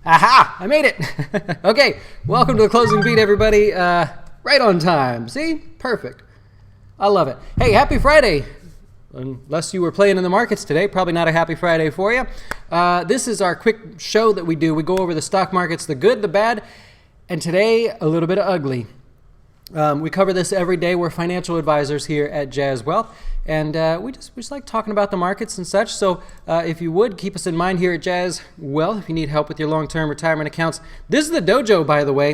Aha! I made it! Okay, welcome to the closing beat, everybody. Right on time. See? Perfect. I love it. Hey, happy Friday. Unless you were playing in the markets today, probably not a happy Friday for you. This is our quick show that we do. We go over the stock markets, the good, the bad, and today, a little bit of ugly. We cover this every day. We're financial advisors here at Jazz Wealth, and we just like talking about the markets and such. So if you would, keep us in mind here at Jazz Wealth if you need help with your long-term retirement accounts. This is the dojo, by the way.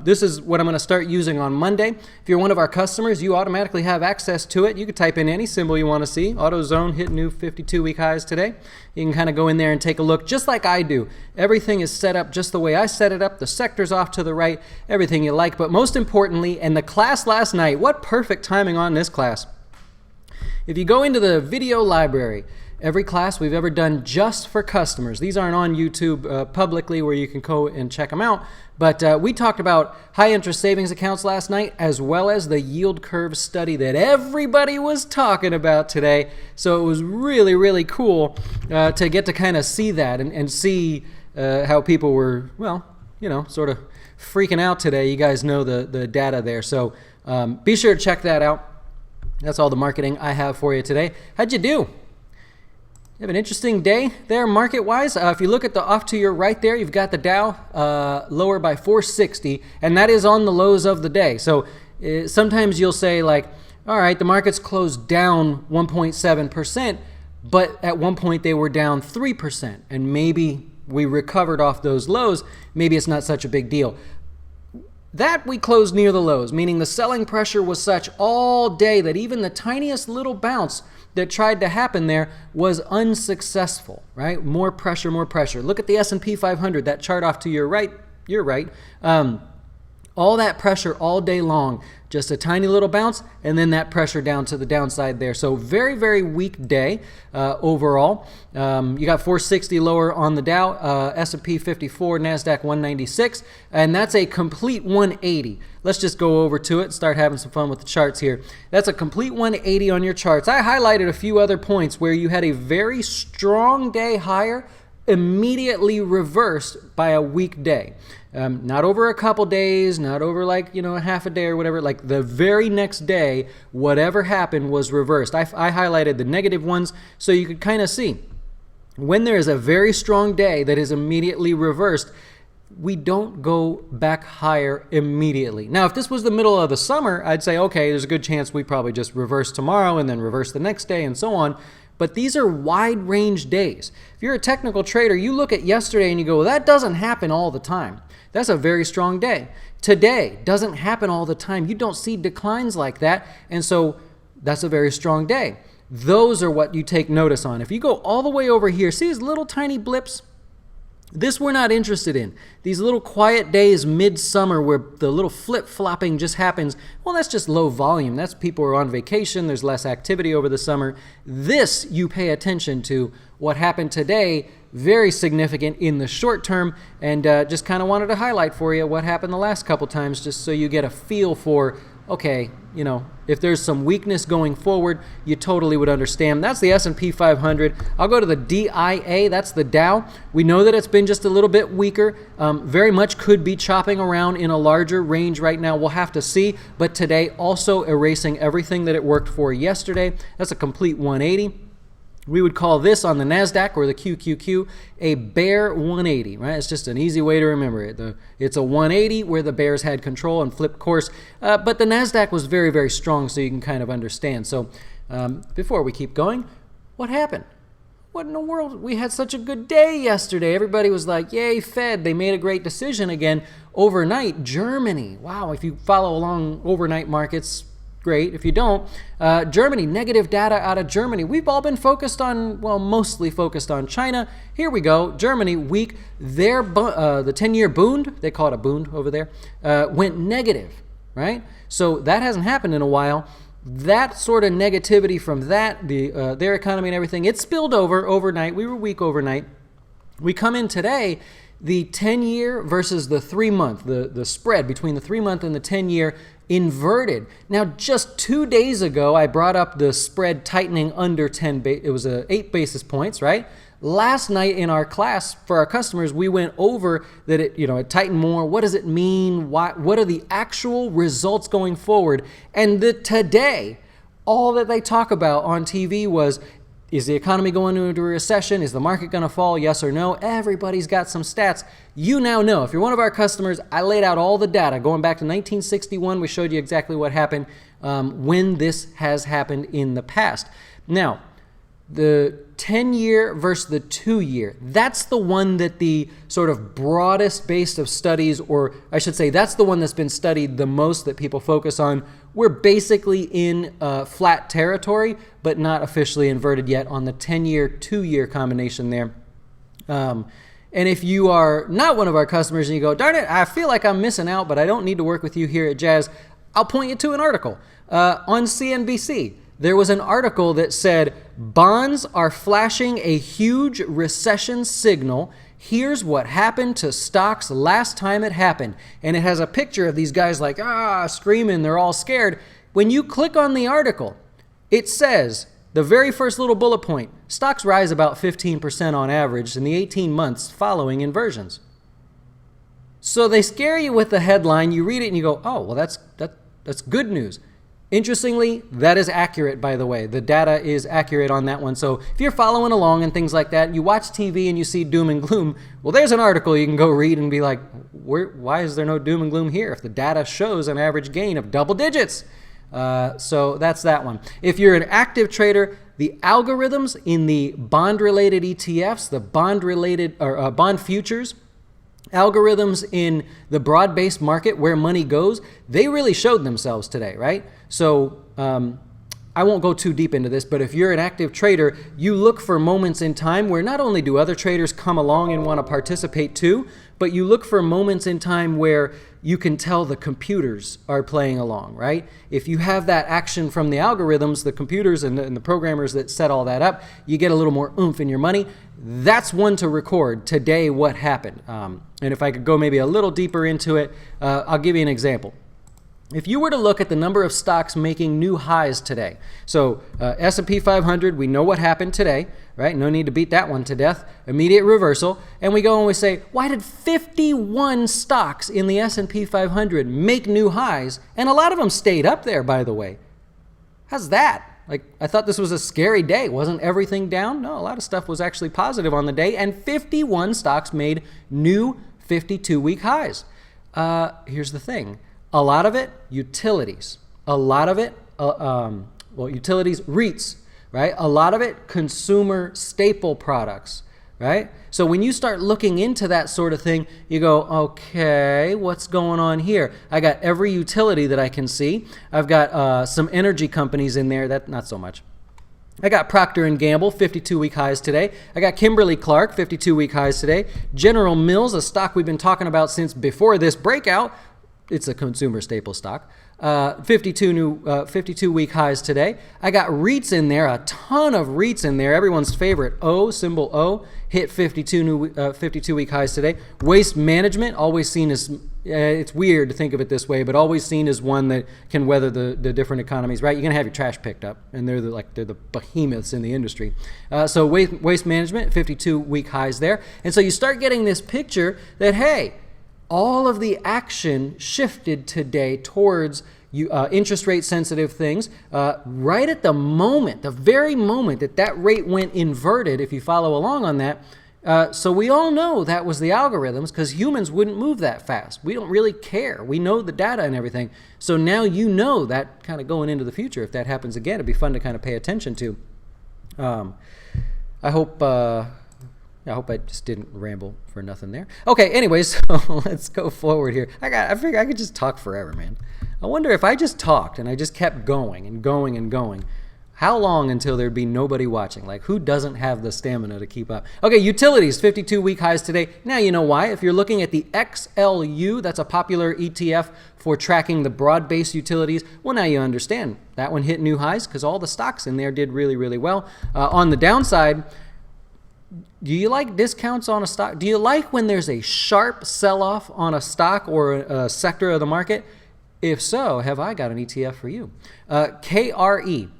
This is what I'm going to start using on Monday. If you're one of our customers, you automatically have access to it. You can type in any symbol you want to see. AutoZone hit new 52-week highs today. You can kind of go in there and take a look, just like I do. Everything is set up just the way I set it up. The sector's off to the right, everything you like. But most importantly, and the class last night, what perfect timing on this class. If you go into the video library, every class we've ever done just for customers, these aren't on YouTube publicly where you can go and check them out, but we talked about high interest savings accounts last night, as well as the yield curve study that everybody was talking about today. So it was really, really cool to get to kind of see that and see how people were, well, you know, sort of freaking out today. You guys know the data there. So be sure to check that out. That's all the marketing I have for you today. How'd you do? You have an interesting day there market-wise. If you look at the off to your right there, you've got the Dow lower by 460, and that is on the lows of the day. So sometimes you'll say like, all right, the market's closed down 1.7%, but at one point they were down 3%, and maybe we recovered off those lows. Maybe it's not such a big deal. That we closed near the lows, meaning the selling pressure was such all day that even the tiniest little bounce that tried to happen there was unsuccessful, right? More pressure, more pressure. Look at the S&P 500, that chart off to your right. All that pressure all day long, just a tiny little bounce, and then that pressure down to the downside there. So very, very weak day overall. You got 460 lower on the Dow, S&P 54, NASDAQ 196, and that's a complete 180. Let's just go over to it and start having some fun with the charts here. That's a complete 180 on your charts. I highlighted a few other points where you had a very strong day higher, immediately reversed by a weak day. Not over a couple days, not over like, a half a day or whatever. Like the very next day, whatever happened was reversed. I highlighted the negative ones so you could kind of see. When there is a very strong day that is immediately reversed, we don't go back higher immediately. Now, if this was the middle of the summer, I'd say, okay, there's a good chance we probably just reverse tomorrow and then reverse the next day and so on. But these are wide range days. If you're a technical trader, you look at yesterday and you go, well, that doesn't happen all the time. That's a very strong day. Today doesn't happen all the time. You don't see declines like that. And so that's a very strong day. Those are what you take notice on. If you go all the way over here, see these little tiny blips? This we're not interested in. These little quiet days midsummer where the little flip-flopping just happens, well, that's just low volume. That's people are on vacation. There's less activity over the summer. This you pay attention to. What happened today, very significant in the short term, and just kind of wanted to highlight for you what happened the last couple times just so you get a feel for, okay, if there's some weakness going forward, you totally would understand. That's the S&P 500. I'll go to the DIA. That's the Dow. We know that it's been just a little bit weaker. Very much could be chopping around in a larger range right now. We'll have to see. But today, also erasing everything that it worked for yesterday. That's a complete 180. We would call this on the NASDAQ or the QQQ a bear 180, right? It's just an easy way to remember it. It's a 180 where the bears had control and flipped course. But the NASDAQ was very, very strong, so you can kind of understand. So before we keep going, what happened? What in the world? We had such a good day yesterday. Everybody was like, yay, Fed. They made a great decision again. Overnight, Germany. Wow, if you follow along overnight markets, great. If you don't, Germany, negative data out of Germany. We've all been focused on, well, mostly focused on China. Here we go. Germany, weak. The 10-year Bund, they call it a Bund over there, went negative, right? So that hasn't happened in a while. That sort of negativity from that, their economy and everything, it spilled over overnight. We were weak overnight. We come in today, the 10-year versus the 3-month, the spread between the 3-month and the 10-year inverted. Now, just 2 days ago, I brought up the spread tightening under 10, it was 8 basis points, right? Last night in our class for our customers, we went over that it tightened more. What does it mean? What are the actual results going forward? And today, all that they talk about on TV was, is the economy going into a recession? Is the market going to fall? Yes or no? Everybody's got some stats. You now know. If you're one of our customers, I laid out all the data. Going back to 1961, we showed you exactly what happened when this has happened in the past. Now, the 10-year versus the 2-year, that's the one that the sort of broadest base of studies, or I should say that's the one that's been studied the most that people focus on. We're basically in flat territory, but not officially inverted yet on the 10-year, 2-year combination there. And if you are not one of our customers and you go, darn it, I feel like I'm missing out, but I don't need to work with you here at Jazz, I'll point you to an article on CNBC. There was an article that said, bonds are flashing a huge recession signal. Here's what happened to stocks last time it happened. And it has a picture of these guys like, screaming, they're all scared. When you click on the article, it says, the very first little bullet point, stocks rise about 15% on average in the 18 months following inversions. So they scare you with the headline, you read it and you go, oh, well, that's good news. Interestingly, that is accurate, by the way. The data is accurate on that one. So if you're following along and things like that, you watch TV and you see doom and gloom, well, there's an article you can go read and be like, why is there no doom and gloom here if the data shows an average gain of double digits? So that's that one. If you're an active trader, the algorithms in the bond-related ETFs, the bond-related or bond futures, algorithms in the broad-based market where money goes, they really showed themselves today, right? So I won't go too deep into this, but if you're an active trader, you look for moments in time where not only do other traders come along and want to participate too, but you look for moments in time where you can tell the computers are playing along, right? If you have that action from the algorithms, the computers and the programmers that set all that up, you get a little more oomph in your money. That's one to record today what happened. And if I could go maybe a little deeper into it, I'll give you an example. If you were to look at the number of stocks making new highs today, so S&P 500, we know what happened today, right? No need to beat that one to death. Immediate reversal. And we go and we say, why did 51 stocks in the S&P 500 make new highs? And a lot of them stayed up there, by the way. How's that? Like, I thought this was a scary day. Wasn't everything down? No, a lot of stuff was actually positive on the day. And 51 stocks made new 52-week highs. Here's the thing. A lot of it, utilities. A lot of it, utilities, REITs, right? A lot of it, consumer staple products, right? So when you start looking into that sort of thing, you go, okay, what's going on here? I got every utility that I can see. I've got some energy companies in there, that not so much. I got Procter & Gamble, 52-week highs today. I got Kimberly-Clark, 52-week highs today. General Mills, a stock we've been talking about since before this breakout. It's a consumer staple stock. 52-week highs today. I got REITs in there, a ton of REITs in there. Everyone's favorite O, symbol O, hit 52-week highs today. Waste management, always seen as, it's weird to think of it this way, but always seen as one that can weather the different economies, right? You're going to have your trash picked up, and they're the behemoths in the industry. So waste management, 52-week highs there. And so you start getting this picture that, hey, all of the action shifted today towards interest rate sensitive things right at the moment, the very moment that rate went inverted, if you follow along on that. So we all know that was the algorithms because humans wouldn't move that fast. We don't really care. We know the data and everything. So now you know that kind of going into the future, if that happens again, it'd be fun to kind of pay attention to. I hope I just didn't ramble for nothing there. Okay, anyways, so let's go forward here. I figure I could just talk forever, man. I wonder if I just talked and I just kept going and going and going, how long until there'd be nobody watching? Like, who doesn't have the stamina to keep up? Okay, utilities, 52-week highs today. Now you know why. If you're looking at the XLU, that's a popular ETF for tracking the broad-based utilities. Well, now you understand. That one hit new highs because all the stocks in there did really, really well. On the downside, do you like discounts on a stock? Do you like when there's a sharp sell-off on a stock or a sector of the market? If so, have I got an ETF for you? KRE.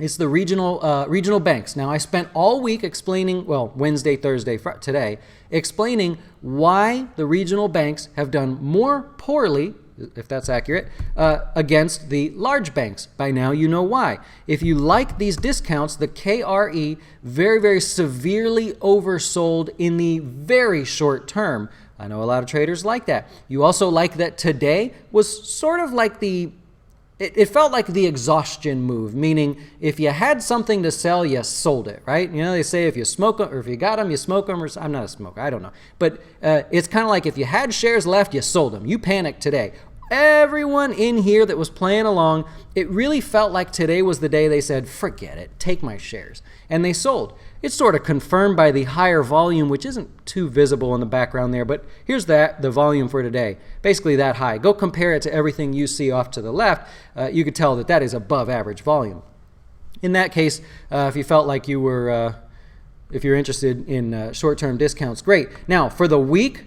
It's the regional banks. Now, I spent all week explaining, well, Wednesday, Thursday, today, explaining why the regional banks have done more poorly, if that's accurate, against the large banks. By now, you know why. If you like these discounts, the KRE very, very severely oversold in the very short term. I know a lot of traders like that. You also like that today was sort of like it felt like the exhaustion move, meaning if you had something to sell, you sold it, right? You know, they say if you smoke them, or if you got them, you smoke them, or I'm not a smoker, I don't know. But it's kind of like if you had shares left, you sold them. You panicked today. Everyone in here that was playing along, it really felt like today was the day they said, forget it, take my shares. And they sold. It's sort of confirmed by the higher volume, which isn't too visible in the background there, but here's the volume for today. Basically that high. Go compare it to everything you see off to the left. You could tell that is above average volume. In that case, if you felt like you were, if you're interested in short-term discounts, great. Now, for the week,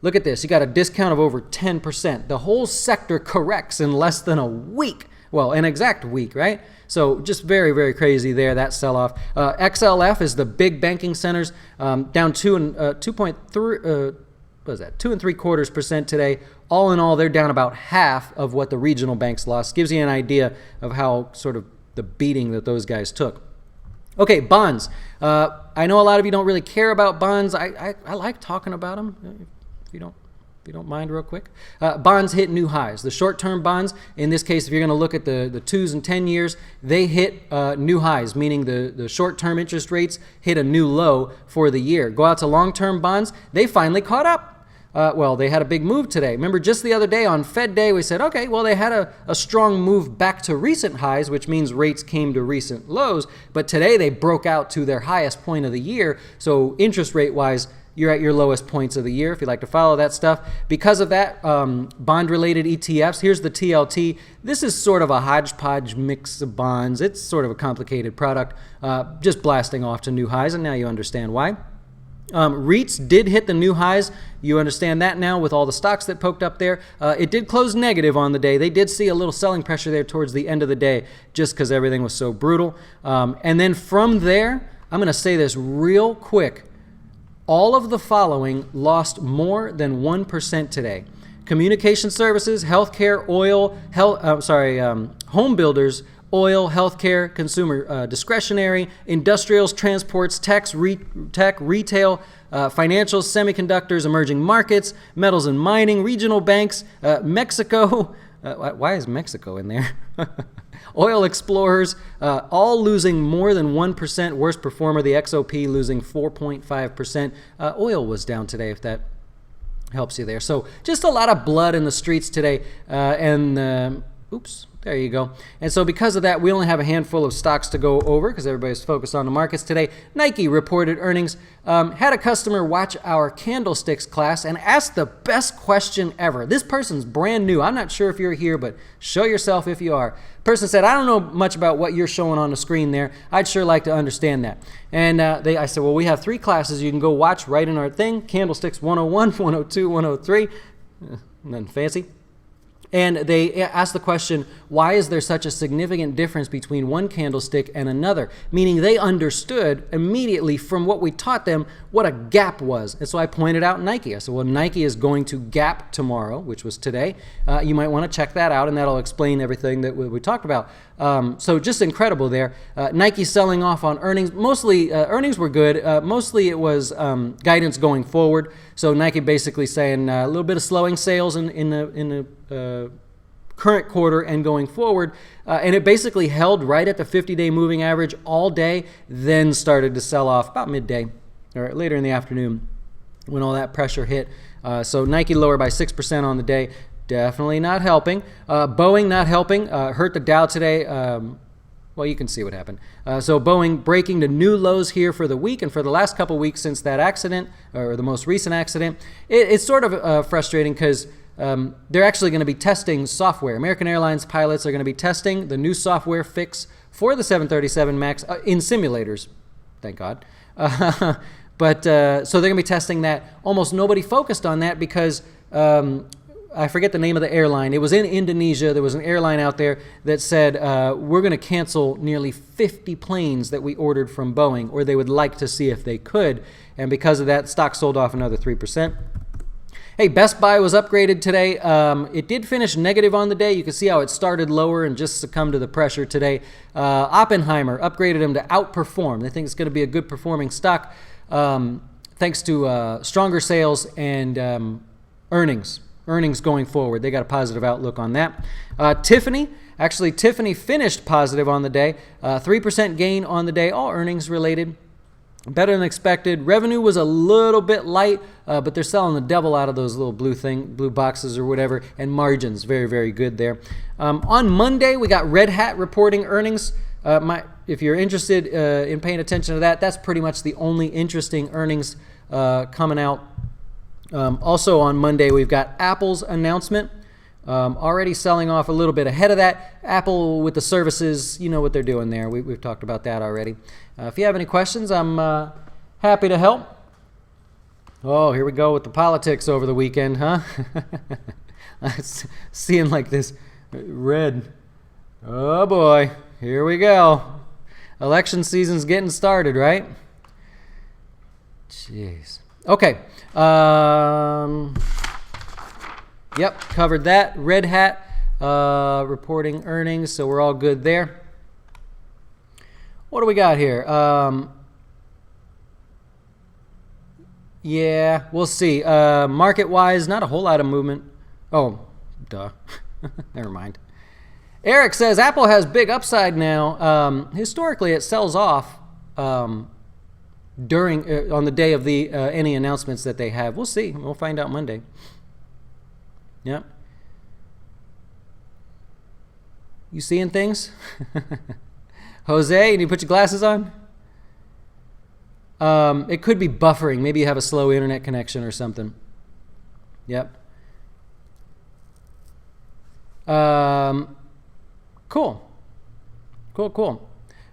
look at this. You got a discount of over 10%. The whole sector corrects in less than a week. Well, an exact week, right? So just very, very crazy there, that sell-off. XLF is the big banking centers, down 2.75% today. All in all, they're down about half of what the regional banks lost. Gives you an idea of how sort of the beating that those guys took. Okay, bonds. I know a lot of you don't really care about bonds. I like talking about them. If you don't mind real quick. Bonds hit new highs. The short-term bonds, in this case, if you're going to look at the 2s and 10 years, they hit new highs, meaning the short-term interest rates hit a new low for the year. Go out to long-term bonds, they finally caught up. Well, they had a big move today. Remember, just the other day on Fed Day, we said, okay, well, they had a strong move back to recent highs, which means rates came to recent lows. But today, they broke out to their highest point of the year. So interest rate-wise, you're at your lowest points of the year, if you like to follow that stuff. Because of that, bond-related ETFs, here's the TLT. This is sort of a hodgepodge mix of bonds. It's sort of a complicated product, just blasting off to new highs, and now you understand why. REITs did hit the new highs. You understand that now with all the stocks that poked up there. It did close negative on the day. They did see a little selling pressure there towards the end of the day just because everything was so brutal. And then from there, I'm going to say this real quick. All of the following lost more than 1% today. Communication services, healthcare, oil, home builders, oil, healthcare, consumer discretionary, industrials, transports, tech, retail, financials, semiconductors, emerging markets, metals and mining, regional banks, Mexico. Why is Mexico in there? Oil explorers, all losing more than 1%. Worst performer, the XOP, losing 4.5%. Oil was down today, if that helps you there. So just a lot of blood in the streets today. Oops, there you go. And so because of that, we only have a handful of stocks to go over because everybody's focused on the markets today. Nike reported earnings. Had a customer watch our candlesticks class and ask the best question ever. This person's brand new. I'm not sure if you're here, but show yourself if you are. Person said, I don't know much about what you're showing on the screen there. I'd sure like to understand that. And I said, well, we have 3 classes you can go watch right in our thing. Candlesticks 101, 102, 103. Nothing fancy. And they asked the question, why is there such a significant difference between one candlestick and another? Meaning they understood immediately from what we taught them what a gap was. And so I pointed out Nike. I said, well, Nike is going to gap tomorrow, which was today. You might want to check that out, and that'll explain everything that we talked about. So just incredible there. Nike selling off on earnings. Mostly earnings were good. Mostly it was guidance going forward. So Nike basically saying a little bit of slowing sales in the current quarter and going forward. And it basically held right at the 50-day moving average all day, then started to sell off about midday or later in the afternoon when all that pressure hit. So Nike lower by 6% on the day. Definitely not helping. Boeing not helping. Hurt the Dow today. Well, you can see what happened. So Boeing breaking the new lows here for the week and for the last couple weeks since that accident, or the most recent accident. It's sort of frustrating because they're actually going to be testing software. American Airlines pilots are going to be testing the new software fix for the 737 MAX in simulators. Thank God. But so they're going to be testing that. Almost nobody focused on that because I forget the name of the airline. It was in Indonesia. There was an airline out there that said, we're going to cancel nearly 50 planes that we ordered from Boeing, or they would like to see if they could. And because of that, stock sold off another 3%. Hey, Best Buy was upgraded today. It did finish negative on the day. You can see how it started lower and just succumbed to the pressure today. Oppenheimer upgraded them to outperform. They think it's going to be a good performing stock thanks to stronger sales and earnings going forward. They got a positive outlook on that. Tiffany finished positive on the day. 3% gain on the day, all earnings related. Better than expected. Revenue was a little bit light, but they're selling the devil out of those little blue boxes or whatever, and margins very, very good there. On Monday, we got Red Hat reporting earnings. If you're interested in paying attention to that, that's pretty much the only interesting earnings coming out. Also on Monday, we've got Apple's announcement. Already selling off a little bit ahead of that. Apple with the services, you know what they're doing there. We've talked about that already. If you have any questions, I'm happy to help. Oh, here we go with the politics over the weekend, huh? Seeing like this red. Oh boy, here we go. Election season's getting started, right? Jeez. Okay. Yep, covered that. Red Hat reporting earnings, so we're all good there. What do we got here? Yeah, we'll see. Market-wise, not a whole lot of movement. Oh, duh. Never mind. Eric says Apple has big upside now. Historically, it sells off during on the day of the any announcements that they have. We'll see. We'll find out Monday. Yep. You seeing things? Jose, you put your glasses on? It could be buffering. Maybe you have a slow internet connection or something. Yep. Cool.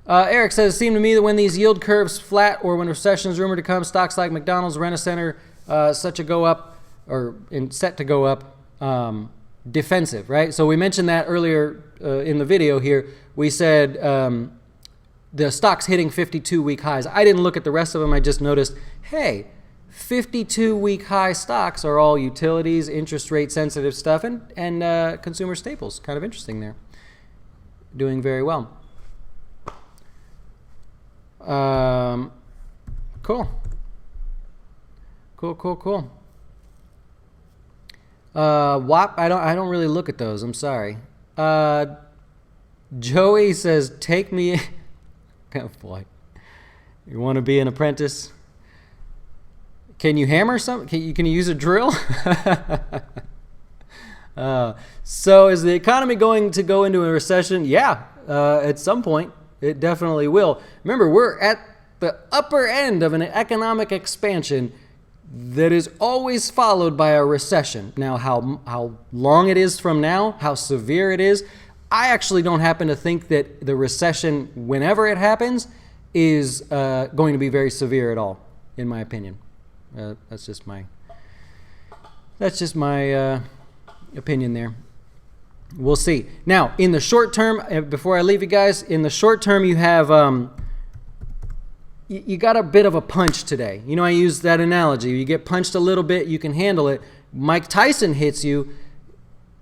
Eric says, it seemed to me that when these yield curves flat or when recession is rumored to come, stocks like McDonald's, Rent-A-Center, set to go up, defensive, right? So we mentioned that earlier in the video here. We said the stock's hitting 52-week highs. I didn't look at the rest of them. I just noticed, hey, 52-week high stocks are all utilities, interest rate sensitive stuff, and consumer staples. Kind of interesting there. Doing very well. Cool. WAP, I don't really look at those. I'm sorry. Joey says, take me. Oh boy. You want to be an apprentice? Can you hammer something? Can you use a drill? So is the economy going to go into a recession? Yeah, at some point. It definitely will. Remember, we're at the upper end of an economic expansion that is always followed by a recession. Now, how long it is from now, how severe it is, I actually don't happen to think that the recession, whenever it happens, is going to be very severe at all, in my opinion. That's just my opinion there. We'll see. Now, in the short term, before I leave you guys, in the short term, you have you got a bit of a punch today. You know, I use that analogy. You get punched a little bit, you can handle it. Mike Tyson hits you,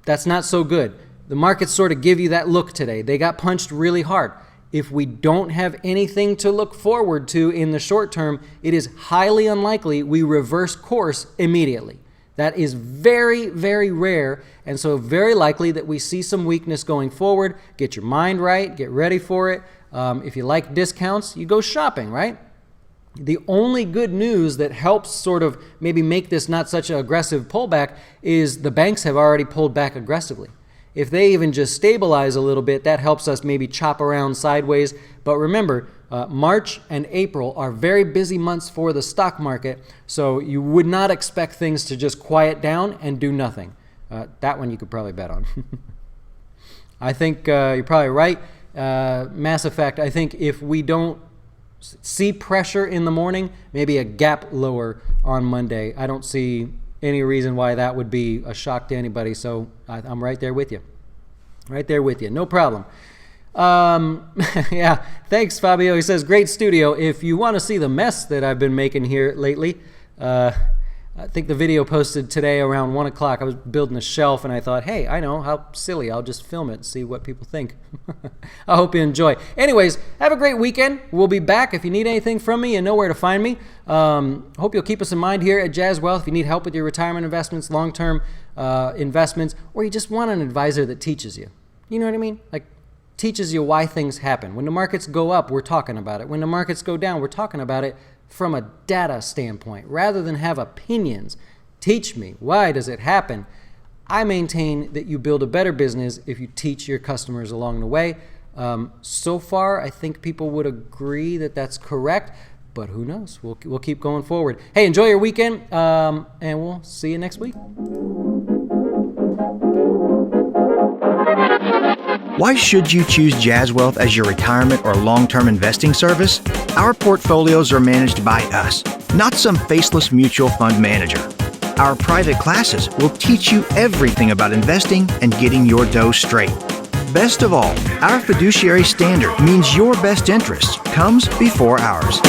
that's not so good. The markets sort of give you that look today. They got punched really hard. If we don't have anything to look forward to in the short term, it is highly unlikely we reverse course immediately. That is very, very rare, and so very likely that we see some weakness going forward. Get your mind right, get ready for it. If you like discounts, you go shopping, right? The only good news that helps sort of maybe make this not such an aggressive pullback is the banks have already pulled back aggressively. If they even just stabilize a little bit, that helps us maybe chop around sideways. But remember, March and April are very busy months for the stock market, so you would not expect things to just quiet down and do nothing. That one you could probably bet on. I think you're probably right. Mass effect, I think if we don't see pressure in the morning, maybe a gap lower on Monday. I don't see any reason why that would be a shock to anybody. So I'm right there with you. Right there with you. No problem. Yeah, thanks, Fabio. He says, great studio. If you want to see the mess that I've been making here lately, I think the video posted today around 1 o'clock. I was building a shelf and I thought, hey, I know, how silly. I'll just film it and see what people think. I hope you enjoy. Anyways, have a great weekend. We'll be back. If you need anything from me, you know where to find me. Hope you'll keep us in mind here at Jazz Wealth. If you need help with your retirement investments, long-term investments, or you just want an advisor that teaches you. You know what I mean? Like, teaches you why things happen. When the markets go up, we're talking about it. When the markets go down, we're talking about it from a data standpoint. Rather than have opinions, teach me, why does it happen? I maintain that you build a better business if you teach your customers along the way. So far, I think people would agree that that's correct, but who knows? We'll keep going forward. Hey, enjoy your weekend, and we'll see you next week. Why should you choose Jazz Wealth as your retirement or long-term investing service? Our portfolios are managed by us, not some faceless mutual fund manager. Our private classes will teach you everything about investing and getting your dough straight. Best of all, our fiduciary standard means your best interest comes before ours.